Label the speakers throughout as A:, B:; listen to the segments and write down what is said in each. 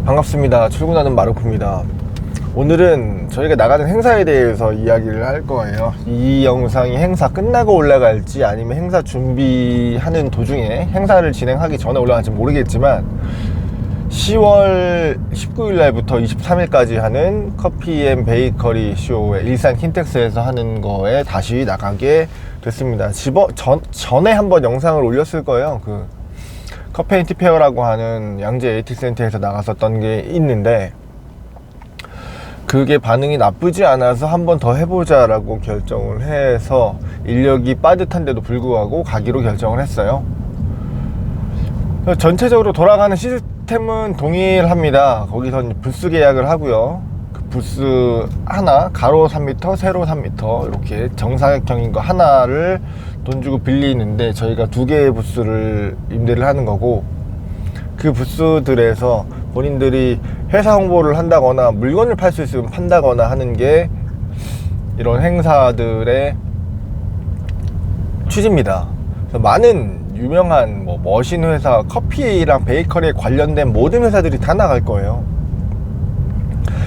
A: 반갑습니다. 출근하는 마루코입니다. 오늘은 저희가 나가는 행사에 대해서 이야기를 할 거예요. 이 영상이 행사 끝나고 올라갈지 아니면 행사 준비하는 도중에 행사를 진행하기 전에 올라갈지 모르겠지만 10월 19일 날부터 23일까지 하는 커피 앤 베이커리 쇼에 일산 킨텍스에서 하는 거에 다시 나가게 됐습니다. 전에 한번 영상을 올렸을 거예요. 그 커피 앤 티 페어라고 하는 양재 AT센터에서 나갔었던 게 있는데 그게 반응이 나쁘지 않아서 한 번 더 해보자 라고 결정을 해서 인력이 빠듯한데도 불구하고 가기로 결정을 했어요. 전체적으로 돌아가는 시스템은 동일합니다. 거기서 부스 계약을 하고요. 그 부스 하나 가로 3m 세로 3m 이렇게 정사각형인 거 하나를 돈 주고 빌리는데 저희가 두 개의 부스를 임대를 하는 거고, 그 부스들에서 본인들이 회사 홍보를 한다거나 물건을 팔 수 있으면 판다거나 하는 게 이런 행사들의 취지입니다. 그래서 많은 유명한 머신 회사, 커피랑 베이커리에 관련된 모든 회사들이 다 나갈 거예요.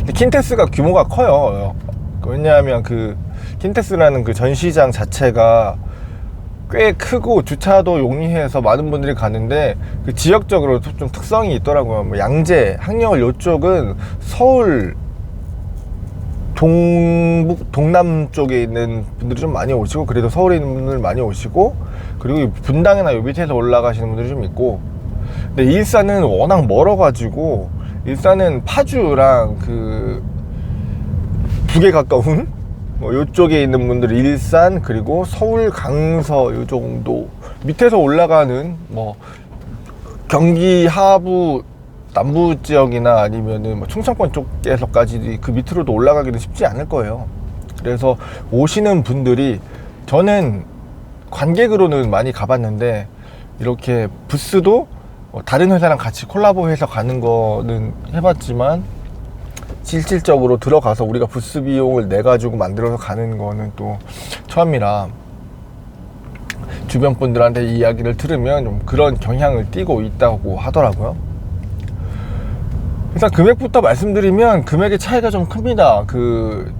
A: 근데 킨텍스가 규모가 커요. 왜냐하면 그 킨텍스라는 그 전시장 자체가 꽤 크고 주차도 용이해서 많은 분들이 가는데, 그 지역적으로 좀 특성이 있더라고요. 뭐 양재, 항려울 요쪽은 서울 동남 쪽에 있는 분들이 좀 많이 오시고, 그래도 서울에 있는 분들 많이 오시고, 그리고 분당이나 요 밑에서 올라가시는 분들이 좀 있고. 근데 일산은 워낙 멀어가지고, 일산은 파주랑 그 북에 가까운 요쪽에 있는 분들 일산, 그리고 서울, 강서 요 정도 밑에서 올라가는 경기 하부 남부 지역이나 아니면은 충청권 쪽에서까지 그 밑으로도 올라가기는 쉽지 않을 거예요. 그래서 오시는 분들이, 저는 관객으로는 많이 가봤는데 이렇게 부스도 다른 회사랑 같이 콜라보해서 가는 거는 해봤지만 실질적으로 들어가서 우리가 부스 비용을 내가지고 만들어서 가는 거는 또 처음이라, 주변 분들한테 이 이야기를 들으면 좀 그런 경향을 띠고 있다고 하더라고요. 일단 금액부터 말씀드리면 금액의 차이가 좀 큽니다. 그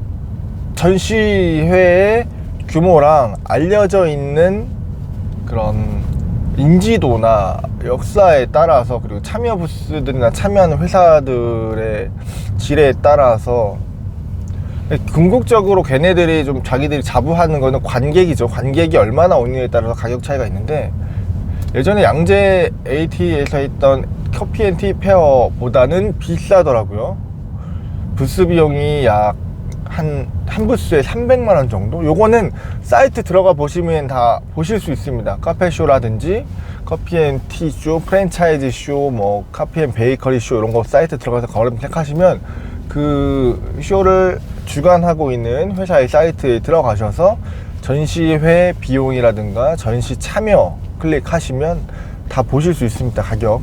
A: 전시회의 규모랑 알려져 있는 그런 인지도나 역사에 따라서, 그리고 참여 부스들이나 참여하는 회사들의 질에 따라서, 궁극적으로 걔네들이 좀 자기들이 자부하는 거는 관객이죠. 관객이 얼마나 오느냐에 따라서 가격 차이가 있는데, 예전에 양재 AT에서 했던 커피 앤 티 페어보다는 비싸더라고요. 부스 비용이 약 한 부스에 300만원 정도? 요거는 사이트 들어가 보시면 다 보실 수 있습니다. 카페쇼라든지 커피 앤 티 쇼, 프랜차이즈 쇼, 커피 앤 베이커리 쇼, 이런 거 사이트 들어가서 검색하시면 그 쇼를 주관하고 있는 회사의 사이트에 들어가셔서 전시회 비용이라든가 전시 참여 클릭하시면 다 보실 수 있습니다. 가격.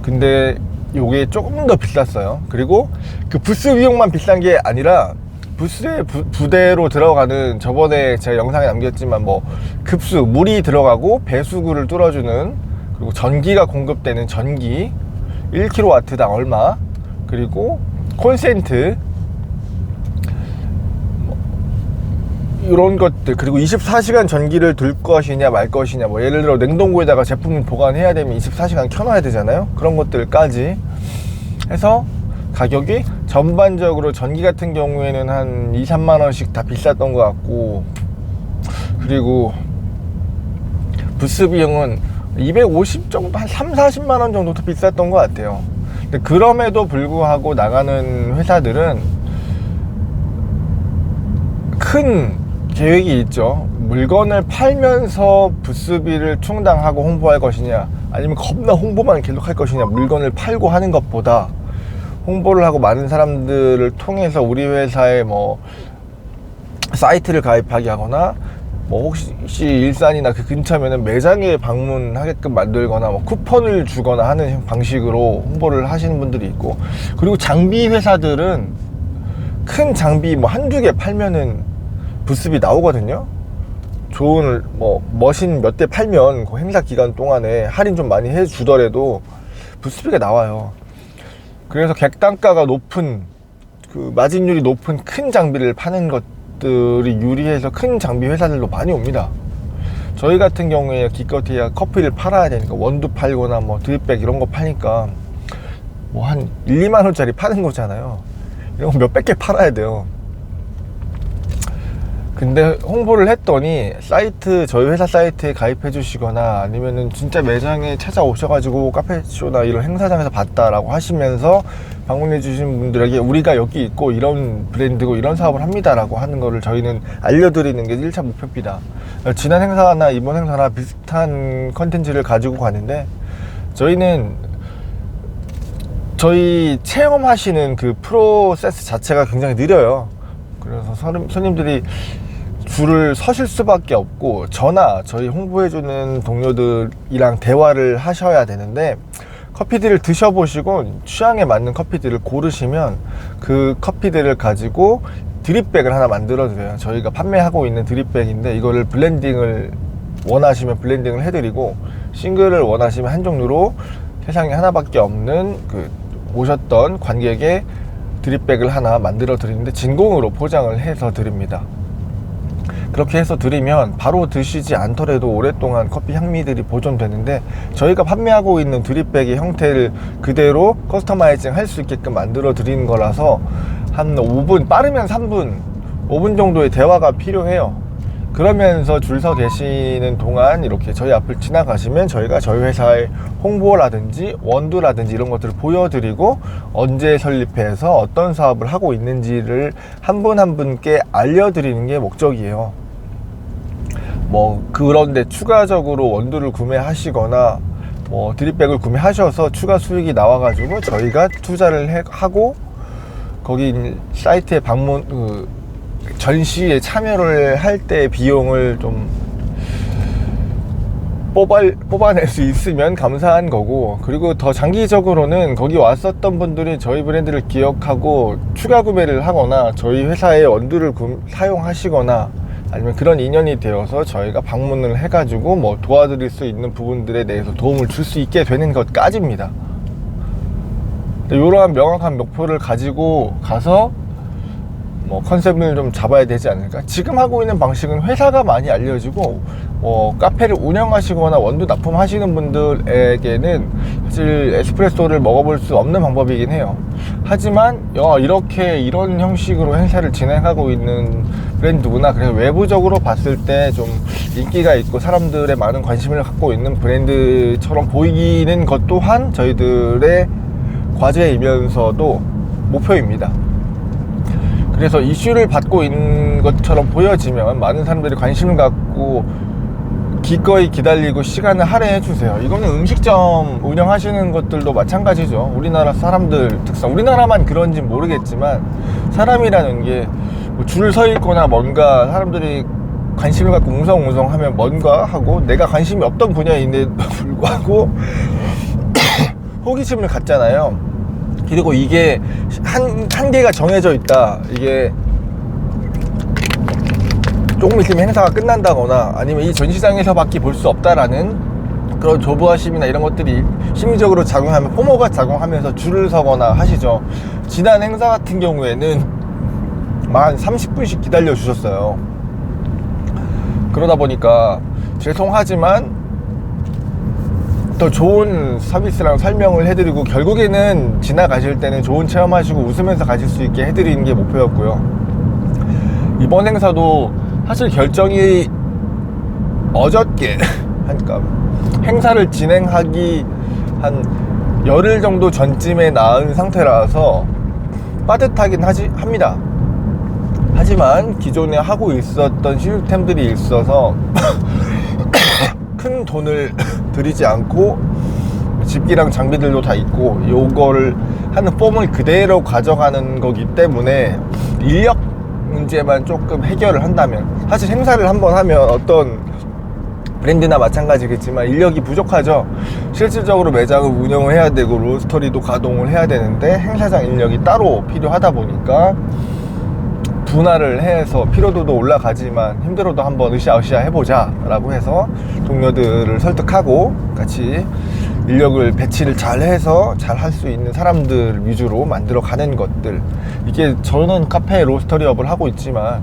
A: 근데 요게 조금 더 비쌌어요. 그리고 그 부스 비용만 비싼 게 아니라 부스에 부대로 들어가는, 저번에 제가 영상에 남겼지만 급수, 물이 들어가고 배수구를 뚫어주는, 그리고 전기가 공급되는 전기 1kW당 얼마, 그리고 콘센트 이런 것들, 그리고 24시간 전기를 둘 것이냐 말 것이냐, 예를 들어 냉동고에다가 제품을 보관해야 되면 24시간 켜놔야 되잖아요. 그런 것들까지 해서 가격이 전반적으로 전기 같은 경우에는 한 2~3만원씩 다 비쌌던 것 같고, 그리고 부스 비용은 250 정도, 한 3~40만원 정도 더 비쌌던 것 같아요. 근데 그럼에도 불구하고 나가는 회사들은 큰 계획이 있죠. 물건을 팔면서 부스비를 충당하고 홍보할 것이냐, 아니면 겁나 홍보만 계속 할 것이냐. 물건을 팔고 하는 것보다 홍보를 하고 많은 사람들을 통해서 우리 회사에 사이트를 가입하게 하거나, 혹시 일산이나 그 근처면은 매장에 방문하게끔 만들거나, 쿠폰을 주거나 하는 방식으로 홍보를 하시는 분들이 있고, 그리고 장비 회사들은 큰 장비 한두 개 팔면은 부스비 나오거든요. 좋은 머신 몇 대 팔면 그 행사 기간 동안에 할인 좀 많이 해주더라도 부스비가 나와요. 그래서 객단가가 높은, 그 마진율이 높은 큰 장비를 파는 것들이 유리해서 큰 장비 회사들도 많이 옵니다. 저희 같은 경우에 기껏해야 커피를 팔아야 되니까, 원두 팔거나 뭐 드립백 이런 거 파니까 뭐 한 1, 2만 원짜리 파는 거잖아요. 이런 거 몇백 개 팔아야 돼요. 근데 홍보를 했더니 사이트, 저희 회사 사이트에 가입해 주시거나 아니면은 진짜 매장에 찾아오셔가지고 카페쇼나 이런 행사장에서 봤다라고 하시면서 방문해 주신 분들에게 우리가 여기 있고 이런 브랜드고 이런 사업을 합니다 라고 하는 거를 저희는 알려드리는 게 1차 목표입니다. 지난 행사나 이번 행사나 비슷한 컨텐츠를 가지고 가는데, 저희는 저희 체험하시는 그 프로세스 자체가 굉장히 느려요. 그래서 손님들이 줄을 서실 수밖에 없고, 저희 홍보해주는 동료들이랑 대화를 하셔야 되는데, 커피들을 드셔보시고 취향에 맞는 커피들을 고르시면 그 커피들을 가지고 드립백을 하나 만들어 드려요. 저희가 판매하고 있는 드립백인데, 이거를 블렌딩을 원하시면 블렌딩을 해드리고, 싱글을 원하시면 한 종류로 세상에 하나밖에 없는 그 오셨던 관객의 드립백을 하나 만들어 드리는데 진공으로 포장을 해서 드립니다. 그렇게 해서 드리면 바로 드시지 않더라도 오랫동안 커피 향미들이 보존되는데, 저희가 판매하고 있는 드립백의 형태를 그대로 커스터마이징 할 수 있게끔 만들어 드리는 거라서 한 5분, 빠르면 3분, 5분 정도의 대화가 필요해요. 그러면서 줄 서 계시는 동안 이렇게 저희 앞을 지나가시면 저희가 저희 회사의 홍보라든지 원두라든지 이런 것들을 보여드리고, 언제 설립해서 어떤 사업을 하고 있는지를 한 분 한 분께 알려드리는 게 목적이에요. 뭐 그런데 추가적으로 원두를 구매하시거나 뭐 드립백을 구매하셔서 추가 수익이 나와가지고 저희가 투자를 하고 거기 사이트에 방문, 전시에 참여를 할 때 비용을 좀 뽑아낼 수 있으면 감사한 거고, 그리고 더 장기적으로는 거기 왔었던 분들이 저희 브랜드를 기억하고 추가 구매를 하거나 저희 회사의 원두를 사용하시거나 아니면 그런 인연이 되어서 저희가 방문을 해가지고 뭐 도와드릴 수 있는 부분들에 대해서 도움을 줄 수 있게 되는 것까지입니다. 이러한 명확한 목표를 가지고 가서 뭐 컨셉을 좀 잡아야 되지 않을까. 지금 하고 있는 방식은 회사가 많이 알려지고 카페를 운영하시거나 원두 납품하시는 분들에게는 사실 에스프레소를 먹어볼 수 없는 방법이긴 해요. 하지만 이런 형식으로 행사를 진행하고 있는 브랜드구나, 그래서 외부적으로 봤을 때 좀 인기가 있고 사람들의 많은 관심을 갖고 있는 브랜드처럼 보이는 것 또한 저희들의 과제이면서도 목표입니다. 그래서 이슈를 받고 있는 것처럼 보여지면 많은 사람들이 관심을 갖고 기꺼이 기다리고 시간을 할애해 주세요. 이거는 음식점 운영하시는 것들도 마찬가지죠. 우리나라 사람들 특성, 우리나라만 그런지 모르겠지만 사람이라는 게 줄 서 있거나 뭔가 사람들이 관심을 갖고 웅성웅성하면 뭔가 하고, 내가 관심이 없던 분야인데도 불구하고 호기심을 갖잖아요. 그리고 이게 한계가 정해져 있다. 이게 조금 있으면 행사가 끝난다거나 아니면 이 전시장에서밖에 볼 수 없다라는 그런 조부하심이나 이런 것들이 심리적으로 작용하면 포모가 작용하면서 줄을 서거나 하시죠. 지난 행사 같은 경우에는 한 30분씩 기다려 주셨어요. 그러다 보니까 죄송하지만 더 좋은 서비스랑 설명을 해드리고, 결국에는 지나가실 때는 좋은 체험하시고 웃으면서 가실 수 있게 해드리는 게 목표였고요. 이번 행사도 사실 결정이 어저께 그러니까 행사를 진행하기 한 열흘 정도 전쯤에 나은 상태라서 빠듯하긴 합니다. 하지만 기존에 하고 있었던 시스템들이 있어서 큰 돈을 들이지 않고 집기랑 장비들도 다 있고 요거를 하는 폼을 그대로 가져가는 거기 때문에 인력 문제만 조금 해결을 한다면, 사실 행사를 한번 하면 어떤 브랜드나 마찬가지겠지만 인력이 부족하죠. 실질적으로 매장을 운영을 해야 되고 로스터리도 가동을 해야 되는데 행사장 인력이 따로 필요하다 보니까 분할을 해서 피로도도 올라가지만 힘들어도 한번 으쌰으쌰 해보자 라고 해서 동료들을 설득하고 같이 인력을 배치를 잘 해서 잘 할 수 있는 사람들 위주로 만들어 가는 것들, 이게 저는 카페 로스터리업을 하고 있지만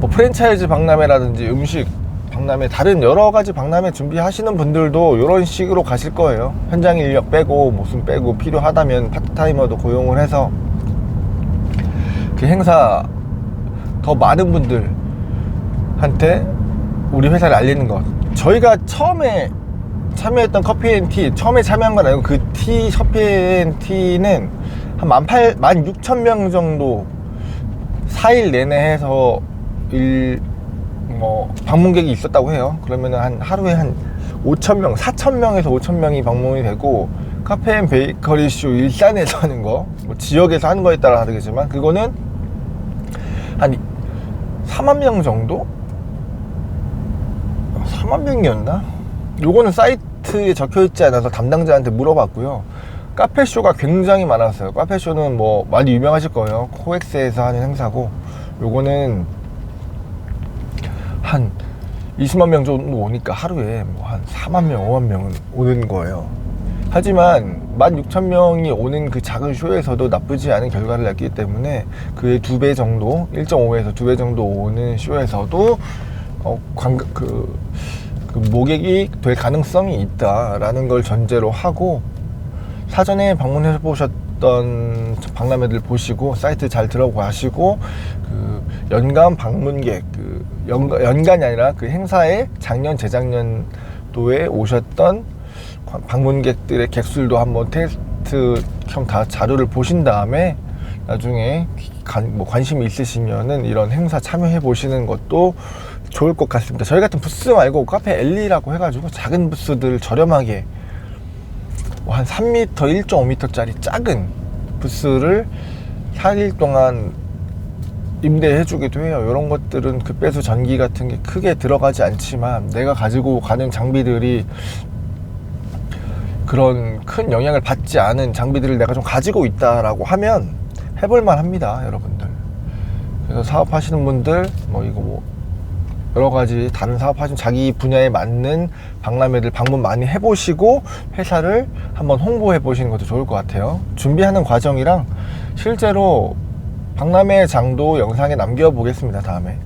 A: 뭐 프랜차이즈 박람회라든지 음식 박람회, 다른 여러 가지 박람회 준비하시는 분들도 이런 식으로 가실 거예요. 현장 인력 빼고 무슨 빼고 필요하다면 파트타이머도 고용을 해서 그 행사 더 많은 분들한테 우리 회사를 알리는 것. 저희가 처음에 참여했던 커피앤티, 처음에 참여한 건 아니고 그 커피앤티는 한 16,000명 정도 4일 내내 해서 방문객이 있었다고 해요. 그러면 하루에 한 5,000명, 4,000명에서 5,000명이 방문이 되고, 카페앤베이커리 쇼 일산에서 하는 거, 뭐 지역에서 하는 거에 따라 다르겠지만 그거는 한 4만 명 정도? 4만 명이었나? 요거는 사이트에 적혀있지 않아서 담당자한테 물어봤고요. 카페쇼가 굉장히 많았어요. 카페쇼는 뭐 많이 유명하실 거예요. 코엑스에서 하는 행사고, 요거는 한 20만 명 정도 오니까 하루에 뭐 한 4만 명, 5만 명은 오는 거예요. 하지만 16,000명이 오는 그 작은 쇼에서도 나쁘지 않은 결과를 냈기 때문에 그의 2배 정도, 1.5에서 2배 정도 오는 쇼에서도 모객이 될 가능성이 있다라는 걸 전제로 하고, 사전에 방문해 보셨던 박람회들 보시고 사이트 잘 들어가시고, 그 연간 방문객, 연간이 아니라 그 행사에 작년 재작년도에 오셨던 방문객들의 객수들도 한번 테스트형 다 자료를 보신 다음에 나중에 관심이 있으시면은 이런 행사 참여해 보시는 것도 좋을 것 같습니다. 저희 같은 부스 말고 카페 엘리라고 해가지고 작은 부스들 저렴하게 한 3m, 1.5m 짜리 작은 부스를 4일 동안 임대해 주기도 해요. 이런 것들은 급배수 전기 같은 게 크게 들어가지 않지만 내가 가지고 가는 장비들이 그런 큰 영향을 받지 않은 장비들을 내가 좀 가지고 있다라고 하면 해볼만 합니다, 여러분들. 그래서 사업하시는 분들 여러 가지 다른 사업하시는 자기 분야에 맞는 박람회들 방문 많이 해보시고 회사를 한번 홍보해 보시는 것도 좋을 것 같아요. 준비하는 과정이랑 실제로 박람회 장도 영상에 남겨 보겠습니다, 다음에.